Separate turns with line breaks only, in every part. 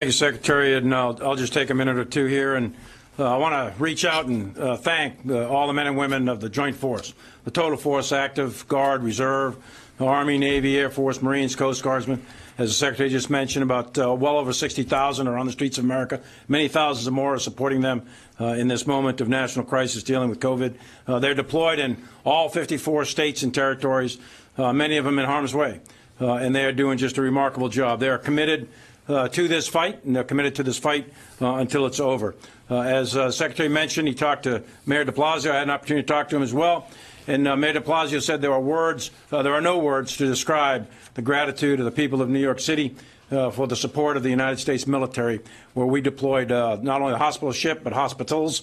Thank you, Secretary, and I'll just take a minute or two here, and I want to reach out and thank all the men and women of the Joint Force, the total force, active, Guard, Reserve, Army, Navy, Air Force, Marines, Coast Guardsmen. As the Secretary just mentioned, about well over 60,000 are on the streets of America. Many thousands of more are supporting them in this moment of national crisis dealing with COVID. They're deployed in all 54 states and territories, many of them in harm's way, and they are doing just a remarkable job. They are committed to this fight, and they're committed to this fight until it's over. As Secretary mentioned, he talked to Mayor de Blasio. I had an opportunity to talk to him as well. And Mayor de Blasio said there are no words to describe the gratitude of the people of New York City for the support of the United States military, where we deployed not only the hospital ship, but hospitals,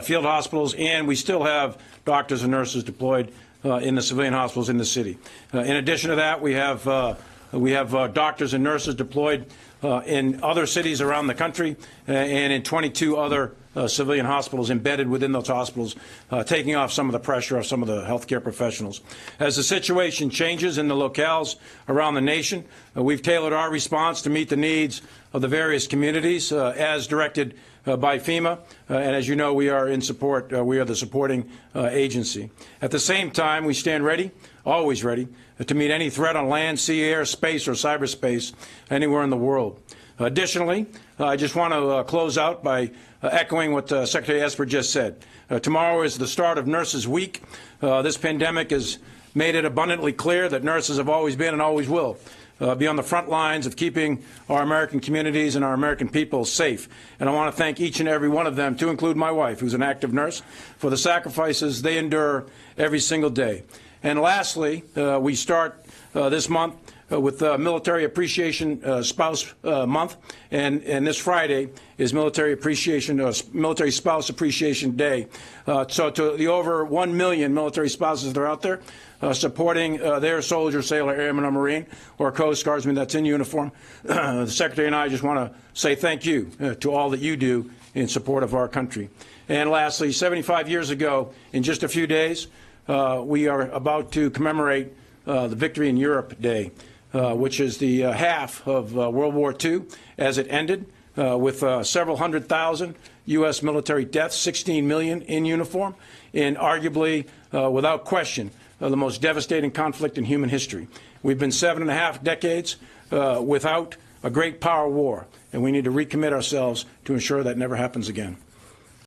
field hospitals, and we still have doctors and nurses deployed in the civilian hospitals in the city. In addition to that, we have doctors and nurses deployed in other cities around the country and in 22 other civilian hospitals embedded within those hospitals, taking off some of the pressure off some of the healthcare professionals. As the situation changes in the locales around the nation, we've tailored our response to meet the needs of the various communities as directed by FEMA. And as you know, we are in support. We are the supporting agency. At the same time, we stand ready, always ready, to meet any threat on land, sea, air, space, or cyberspace anywhere in the world. Additionally, I just want to close out by echoing what Secretary Esper just said. Tomorrow is the start of Nurses Week. This pandemic has made it abundantly clear that nurses have always been and always will be on the front lines of keeping our American communities and our American people safe. And I want to thank each and every one of them, to include my wife, who's an active nurse, for the sacrifices they endure every single day. And lastly, we start this month with Military Appreciation Spouse Month, and this Friday is Military Spouse Appreciation Day. So to the over 1 million military spouses that are out there supporting their soldier, sailor, airman, or Marine, or Coast Guardsman that's in uniform, the Secretary and I just want to say thank you to all that you do in support of our country. And lastly, 75 years ago, in just a few days, we are about to commemorate the Victory in Europe Day, which is the half of World War II as it ended, with several 100,000 U.S. military deaths, 16 million in uniform, in arguably, without question, the most devastating conflict in human history. We've been 7.5 decades without a great power war, and we need to recommit ourselves to ensure that never happens again.